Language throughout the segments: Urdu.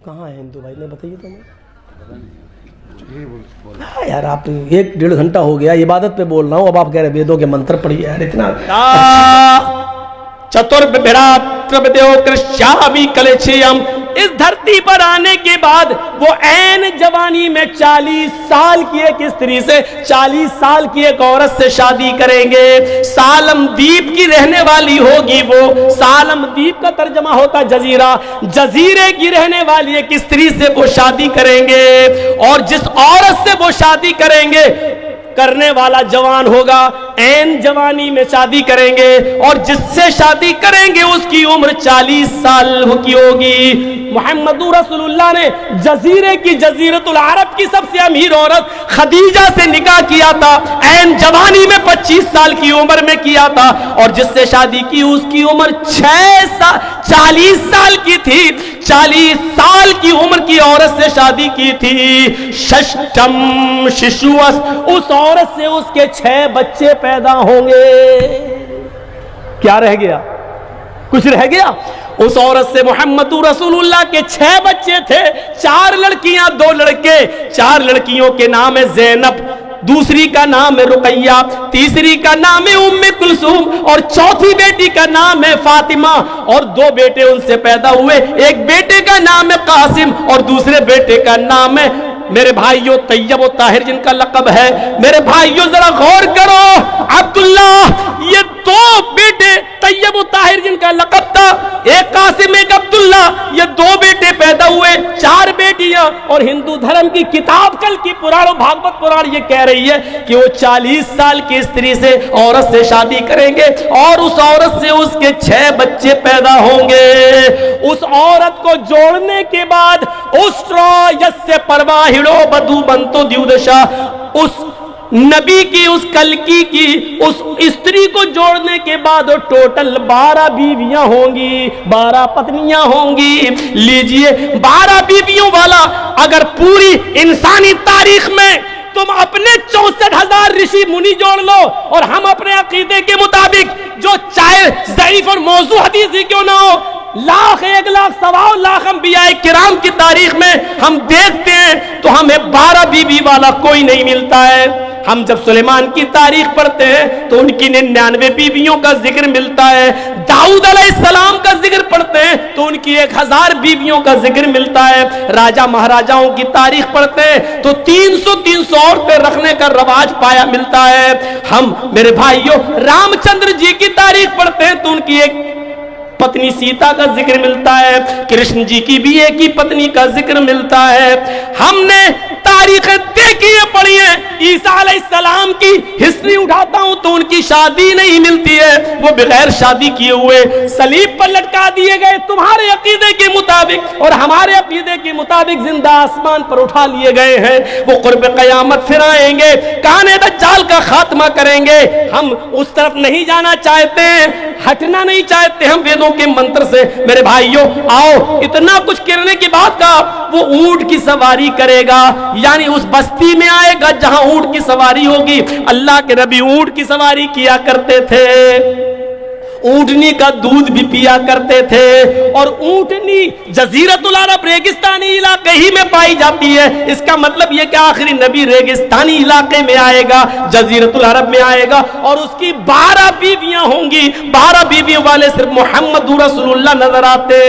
کہاں ہے ہندو بھائی نے بتائیے تو ہمیں یار آپ 1-1.5 گھنٹہ ہو گیا عبادت پہ بول رہا ہوں اب آپ کہہ رہے ویدوں کے منتر پڑھیے یار اتنا اس دھرتی پر آنے کے بعد وہ عین جوانی میں 40 سال کی ایک استری سے 40 سال کی ایک عورت سے شادی کریں گے. سالم دیپ کی رہنے والی ہوگی وہ. سالم دیپ کا ترجمہ ہوتا جزیرہ. جزیرے کی رہنے والی ایک استری سے وہ شادی کریں گے اور جس عورت سے وہ شادی کریں گے کرنے والا جوان ہوگا. عین جوانی میں شادی کریں گے اور جس سے شادی کریں گے اس کی عمر 40 سال کی ہوگی. محمد رسول اللہ نے جزیرے کی جزیرۃ العرب کی سب سے امیر عورت خدیجہ سے نکاح کیا تھا. عین جوانی میں 25 سال کی عمر میں کیا تھا اور جس سے شادی کی اس کی عمر 40 سال کی تھی. 40 سال کی عمر کی عورت سے شادی کی تھی. ششٹم ششوس اس عورت سے اس کے 6 بچے پیدا ہوں گے. کیا رہ گیا؟ کچھ رہ گیا؟ اس عورت سے محمد رسول اللہ کے 6 بچے تھے. 4 لڑکیاں 2 لڑکے. 4 لڑکیوں کے نام ہے زینب, دوسری کا نام ہے رقیہ, تیسری کا نام ہے ام کلثوم اور چوتھی بیٹی کا نام ہے فاطمہ. اور 2 بیٹے ان سے پیدا ہوئے. ایک بیٹے کا نام ہے قاسم اور دوسرے بیٹے کا نام ہے میرے بھائیوں طیب و طاہر جن کا لقب ہے. میرے بھائیوں ذرا غور کرو, عبداللہ یہ 2 بیٹے طیب و طاہر جن کا لقب تھا, ایک قاسم ایک عبداللہ, یہ 2 بیٹے پیدا ہوئے. 4 بیٹیاں. اور ہندو دھرم کی کتاب کل کی پران و بھاگوت پران یہ کہہ رہی ہے کہ وہ 40 سال کی استری سے عورت سے شادی کریں گے اور اس عورت سے اس کے 6 بچے پیدا ہوں گے. اس عورت کو جوڑنے کے بعد سے پرواہڑو بدو بنتو دیودشا, اس نبی کی اس کلکی کی اس استری کو جوڑنے کے بعد ٹوٹل 12 بیویاں ہوں گی, 12 پتنیاں ہوں گی. لیجئے 12 بیویوں والا اگر پوری انسانی تاریخ میں تم اپنے 64,000 رشی منی جوڑ لو اور ہم اپنے عقیدے کے مطابق جو چاہے ضعیف اور موضوع حدیث ہی کیوں نہ ہو, 1,00,000 انبیاء کرام کی تاریخ میں ہم دیکھتے ہیں تو ہمیں 12 بیوی والا کوئی نہیں ملتا ہے. ہم جب سلیمان کی تاریخ پڑھتے ہیں تو ان کی 99 بیویوں کا ذکر ملتا ہے. داؤد علیہ السلام کا ذکر پڑھتے ہیں تو ان کی 1000 بیویوں کا ذکر ملتا ہے. راجہ مہاراجاؤں کی تاریخ پڑھتے ہیں تو 300 عورتیں رکھنے کا رواج پایا ملتا ہے. ہم میرے بھائیوں رام چندر جی کی تاریخ پڑھتے ہیں تو ان کی ایک پتنی سیتا کا ذکر ملتا ہے. کرشن جی کی بھی ایک ہی پتنی کا ذکر ملتا ہے. ہم نے تاریخ دیکھی ہے, پڑھی ہے. عیسیٰ علیہ السلام کی ہسٹری اٹھاتا ہوں تو ان کی شادی نہیں ملتی ہے, وہ بغیر شادی کیے ہوئے صلیب پر لٹکا دیے گئے تمہارے عقیدے کے مطابق اور ہمارے عقیدے کے مطابق زندہ آسمان پر اٹھا لیے گئے ہیں. وہ قرب قیامت پھر آئیں گے, کانے دجال کا خاتمہ کریں گے. ہم اس طرف نہیں جانا چاہتے ہیں, ہٹنا نہیں چاہتے ہم ویدوں کے منتر سے. میرے بھائیوں آؤ, اتنا کچھ کرنے کے بعد کا وہ اونٹ کی سواری کرے گا, یعنی اس بستی میں آئے گا جہاں اونٹ کی سواری ہوگی. اللہ کے نبی اونٹ کی سواری کیا کرتے تھے, اونٹنی کا دودھ بھی پیا کرتے تھے. اور اونٹنی جزیرۃ العرب ریگستانی علاقے ہی میں پائی جاتی ہے. اس کا مطلب یہ کہ آخری نبی ریگستانی علاقے میں آئے گا, جزیرۃ العرب میں آئے گا اور اس کی 12 بیویاں ہوں گی. 12 بیویوں والے صرف محمد رسول اللہ نظر آتے.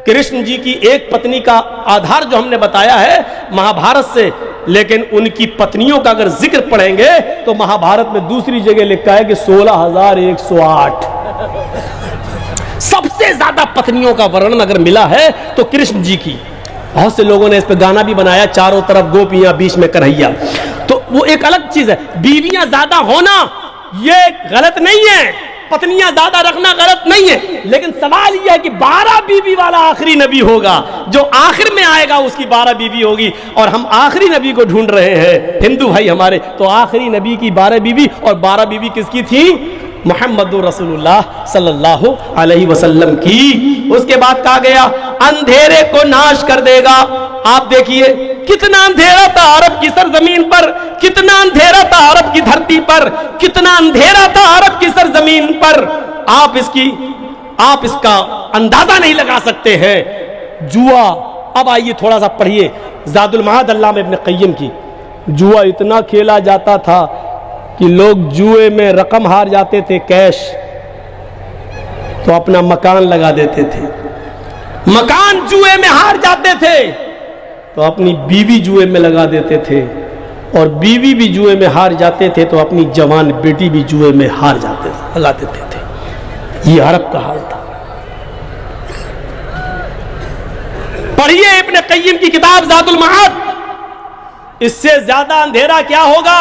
کرشن جی کی ایک پتنی کا آدھار جو ہم نے بتایا ہے مہابھارت سے, لیکن ان کی پتنیوں کا اگر ذکر پڑھیں گے تو مہابھارت میں دوسری جگہ لکھا ہے کہ 16,108 سب سے زیادہ پتنیوں کا ورنن اگر ملا ہے تو کرشن جی کی. بہت سے لوگوں نے اس پہ گانا بھی بنایا, چاروں طرف گوپیاں بیچ میں کرہیا, تو وہ ایک الگ چیز ہے. بیویاں زیادہ ہونا یہ غلط نہیں ہے, پتنیاں زیادہ رکھنا غلط نہیں ہے, لیکن سوال یہ ہے کہ 12 بیوی والا آخری نبی ہوگا, جو آخر میں آئے گا اس کی 12 بیوی ہوگی. اور ہم آخری نبی کو ڈھونڈ رہے ہیں ہندو بھائی ہمارے, تو آخری نبی کی 12 بیوی اور 12 بیوی کس کی تھی؟ محمد رسول اللہ صلی اللہ علیہ وسلم کی. اس کے بعد کہا گیا اندھیرے کو ناش کر دے گا. آپ دیکھیے کتنا اندھیرا تھا عرب کی سرزمین پر, کتنا اندھیرا تھا عرب کی دھرتی پر, کتنا اندھیرا تھا عرب کی سرزمین پر. آپ اس کا اندازہ نہیں لگا سکتے ہیں. جوا. اب آئیے تھوڑا سا پڑھیے زاد المعاد علامہ ابن قیم کی. جوا اتنا کھیلا جاتا تھا کہ لوگ جوئے میں رقم ہار جاتے تھے کیش تو اپنا مکان لگا دیتے تھے. مکان جوئے میں ہار جاتے تھے تو اپنی بیوی جوئے میں لگا دیتے تھے, اور بیوی بھی جوئے میں ہار جاتے تھے تو اپنی جوان بیٹی بھی جوئے میں ہار جاتے تھے, لگا دیتے تھے. یہ عرب کا حال تھا. پڑھیے ابن قیم کی کتاب زاد المعاد. اس سے زیادہ اندھیرا کیا ہوگا؟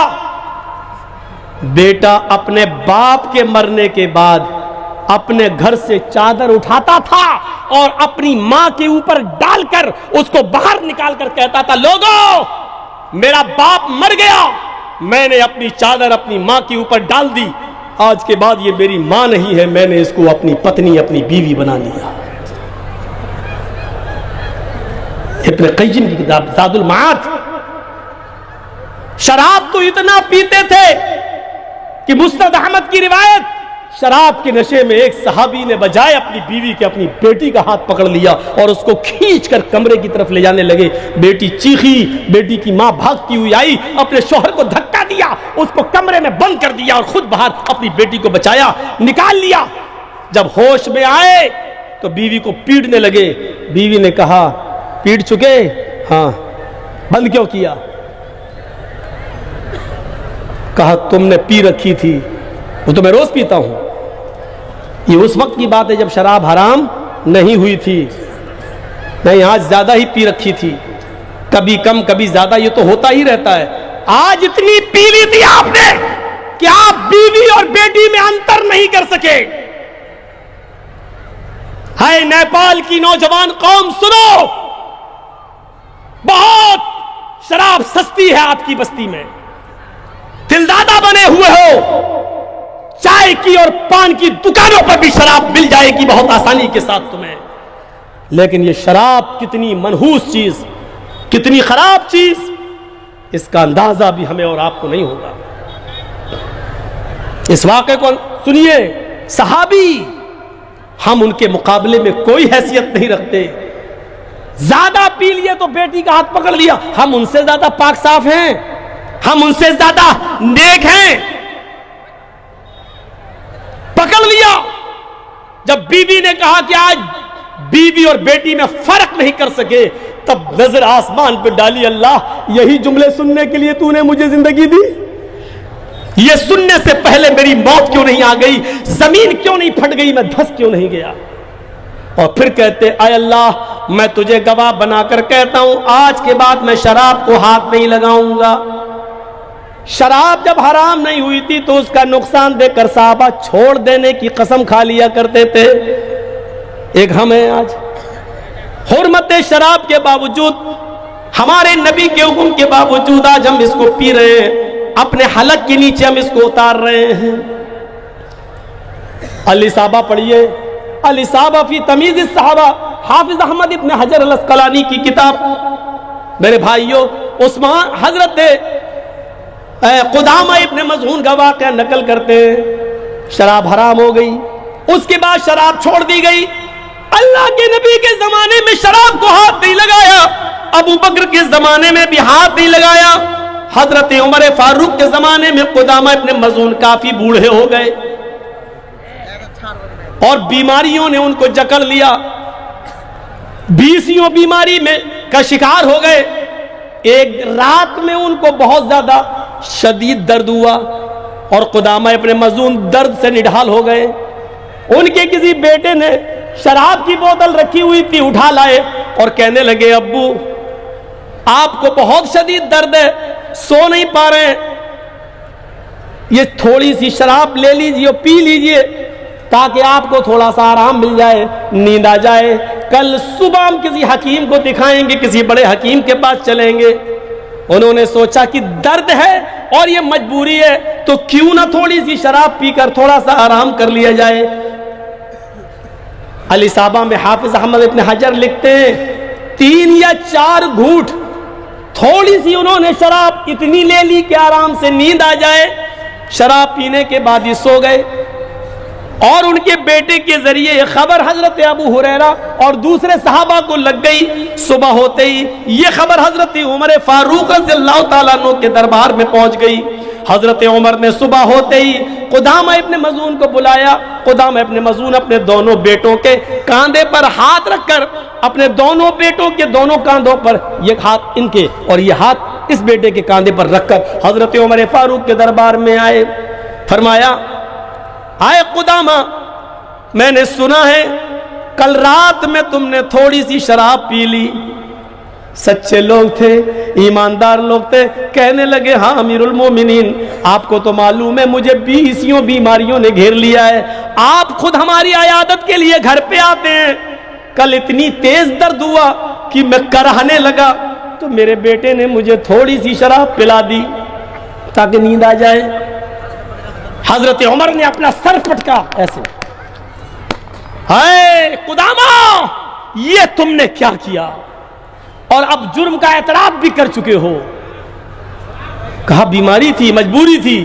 بیٹا اپنے باپ کے مرنے کے بعد اپنے گھر سے چادر اٹھاتا تھا اور اپنی ماں کے اوپر ڈال کر اس کو باہر نکال کر کہتا تھا, لوگو میرا باپ مر گیا, میں نے اپنی چادر اپنی ماں کے اوپر ڈال دی, آج کے بعد یہ میری ماں نہیں ہے, میں نے اس کو اپنی پتنی اپنی بیوی بنا لیا. ابن قیم کی کتاب زاد المعاد. شراب تو اتنا پیتے تھے کہ مسند احمد کی روایت, شراب کے نشے میں ایک صحابی نے بجائے اپنی بیوی کے اپنی بیٹی کا ہاتھ پکڑ لیا اور اس کو کھینچ کر کمرے کی طرف لے جانے لگے. بیٹی چیخی, بیٹی کی ماں بھاگتی ہوئی آئی, اپنے شوہر کو دھکا دیا, اس کو کمرے میں بند کر دیا اور خود باہر اپنی بیٹی کو بچایا, نکال لیا. جب ہوش میں آئے تو بیوی کو پیٹنے لگے. بیوی نے کہا, پیٹ چکے؟ ہاں. بند کیوں کیا؟ کہا تم نے پی رکھی تھی. وہ تو میں روز پیتا ہوں. یہ اس وقت کی بات ہے جب شراب حرام نہیں ہوئی تھی. نہیں, آج زیادہ ہی پی رکھی تھی, کبھی کم کبھی زیادہ, یہ تو ہوتا ہی رہتا ہے. آج اتنی پی لی تھی آپ نے کہ آپ بیوی اور بیٹی میں انتر نہیں کر سکے. ہے نیپال کی نوجوان قوم, سنو, بہت شراب سستی ہے آپ کی بستی میں, دلدادہ بنے ہوئے ہو, چائے کی اور پان کی دکانوں پر بھی شراب مل جائے گی بہت آسانی کے ساتھ تمہیں. لیکن یہ شراب کتنی منحوس چیز, کتنی خراب چیز, اس کا اندازہ بھی ہمیں اور آپ کو نہیں ہوگا. اس واقعے کو سنیے. صحابی ہم ان کے مقابلے میں کوئی حیثیت نہیں رکھتے. زیادہ پی لیے تو بیٹی کا ہاتھ پکڑ لیا, ہم ان سے زیادہ پاک صاف ہیں, ہم ان سے زیادہ نیک ہیں. پکڑ لیا. جب بیوی نے کہا کہ آج بیوی اور بیٹی میں فرق نہیں کر سکے, تب نظر آسمان پہ ڈالی, اللہ یہی جملے سننے کے لیے تو نے مجھے زندگی دی, یہ سننے سے پہلے میری موت کیوں نہیں آ گئی, زمین کیوں نہیں پھٹ گئی, میں دھس کیوں نہیں گیا. اور پھر کہتے, اے اللہ میں تجھے گواہ بنا کر کہتا ہوں, آج کے بعد میں شراب کو ہاتھ نہیں لگاؤں گا. شراب جب حرام نہیں ہوئی تھی تو اس کا نقصان دیکھ کر صحابہ چھوڑ دینے کی قسم کھا لیا کرتے تھے. ایک ہمیں آج حرمت شراب کے باوجود, ہمارے نبی کے حکم کے باوجود آج ہم اس کو پی رہے ہیں, اپنے حلق کے نیچے ہم اس کو اتار رہے ہیں. الاصابہ پڑھیے, الاصابہ فی تمیز الصحابہ, حافظ احمد ابن حجر الاسقلانی کی کتاب. میرے بھائیوں, عثمان حضرت قدامہ ابن مظعون کا واقعہ نقل کرتے ہیں. شراب حرام ہو گئی, اس کے بعد شراب چھوڑ دی گئی. اللہ کے نبی کے زمانے میں شراب کو ہاتھ نہیں لگایا, ابو بکر کے زمانے میں بھی ہاتھ نہیں لگایا, حضرت عمر فاروق کے زمانے میں قدامہ ابن مظعون کافی بوڑھے ہو گئے اور بیماریوں نے ان کو جکڑ لیا, 20 بیماری میں کا شکار ہو گئے. ایک رات میں ان کو بہت زیادہ شدید درد ہوا اور قدامہ ابن مظعون درد سے نڈھال ہو گئے. ان کے کسی بیٹے نے شراب کی بوتل رکھی ہوئی تھی, اٹھا لائے اور کہنے لگے, ابو آپ کو بہت شدید درد ہے, سو نہیں پا رہے ہیں, یہ تھوڑی سی شراب لے لیجئے, پی لیجئے تاکہ آپ کو تھوڑا سا آرام مل جائے, نیند آ جائے. کل صبح ہم کسی حکیم کو دکھائیں گے, کسی بڑے حکیم کے پاس چلیں گے. انہوں نے سوچا کہ درد ہے اور یہ مجبوری ہے تو کیوں نہ تھوڑی سی شراب پی کر تھوڑا سا آرام کر لیا جائے. الاصابہ میں حافظ احمد ابن حجر لکھتے ہیں 3 یا 4 گھونٹ تھوڑی سی انہوں نے شراب اتنی لے لی کہ آرام سے نیند آ جائے. شراب پینے کے بعد یہ سو گئے اور ان کے بیٹے کے ذریعے یہ خبر حضرت ابو ہریرہ اور دوسرے صحابہ کو لگ گئی. صبح ہوتے ہی یہ خبر حضرت عمر فاروق رضی اللہ تعالیٰ عنہ کے دربار میں پہنچ گئی. حضرت عمر نے صبح ہوتے ہی قدامہ ابن مظعون کو بلایا. قدامہ ابن مظعون اپنے دونوں بیٹوں کے کاندھے پر ہاتھ رکھ کر, اپنے دونوں بیٹوں کے دونوں کاندھوں پر, یہ ہاتھ ان کے اور یہ ہاتھ اس بیٹے کے کاندھے پر رکھ کر حضرت عمر فاروق کے دربار میں آئے. فرمایا, آئے قدامہ, میں نے سنا ہے کل رات میں تم نے تھوڑی سی شراب پی لی. سچے لوگ تھے, ایماندار لوگ تھے. کہنے لگے, ہاں امیر المومنین, آپ کو تو معلوم ہے مجھے 20 بیماریوں نے گھیر لیا ہے. آپ خود ہماری عیادت کے لیے گھر پہ آتے ہیں. کل اتنی تیز درد ہوا کہ میں کرہنے لگا, تو میرے بیٹے نے مجھے تھوڑی سی شراب پلا دی تاکہ نیند آ جائے. حضرت عمر نے اپنا سر پٹکا ایسے, اے قدامہ, یہ تم نے کیا کیا, اور اب جرم کا اعتراف بھی کر چکے ہو. کہا بیماری تھی, مجبوری تھی.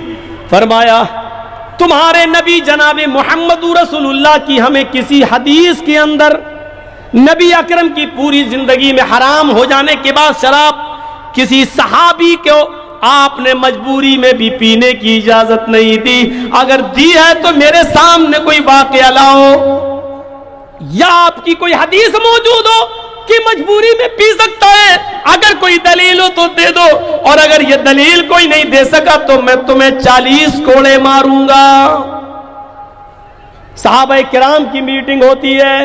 فرمایا, تمہارے نبی جناب محمد رسول اللہ کی ہمیں کسی حدیث کے اندر نبی اکرم کی پوری زندگی میں حرام ہو جانے کے بعد شراب کسی صحابی کو آپ نے مجبوری میں بھی پینے کی اجازت نہیں دی. اگر دی ہے تو میرے سامنے کوئی واقعہ لاؤ, یا آپ کی کوئی حدیث موجود ہو کہ مجبوری میں پی سکتا ہے. اگر کوئی دلیل ہو تو دے دو, اور اگر یہ دلیل کوئی نہیں دے سکا تو میں تمہیں 40 کوڑے ماروں گا. صحابہ کرام کی میٹنگ ہوتی ہے.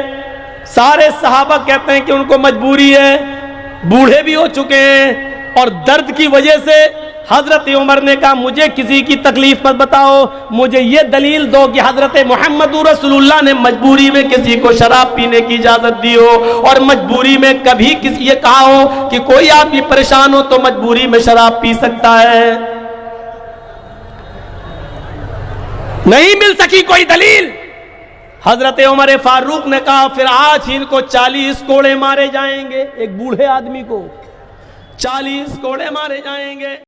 سارے صحابہ کہتے ہیں کہ ان کو مجبوری ہے, بوڑھے بھی ہو چکے ہیں, اور درد کی وجہ سے حضرت عمر نے کہا مجھے کسی کی تکلیف مت بتاؤ, مجھے یہ دلیل دو کہ حضرت محمد رسول اللہ نے مجبوری میں کسی کو شراب پینے کی اجازت دی ہو, اور مجبوری میں کبھی کسی یہ کہا ہو کہ کوئی آدمی پریشان ہو تو مجبوری میں شراب پی سکتا ہے. نہیں مل سکی کوئی دلیل. حضرت عمر فاروق نے کہا پھر آج ان کو 40 کوڑے مارے جائیں گے. ایک بوڑھے آدمی کو 40 کوڑے مارے جائیں گے.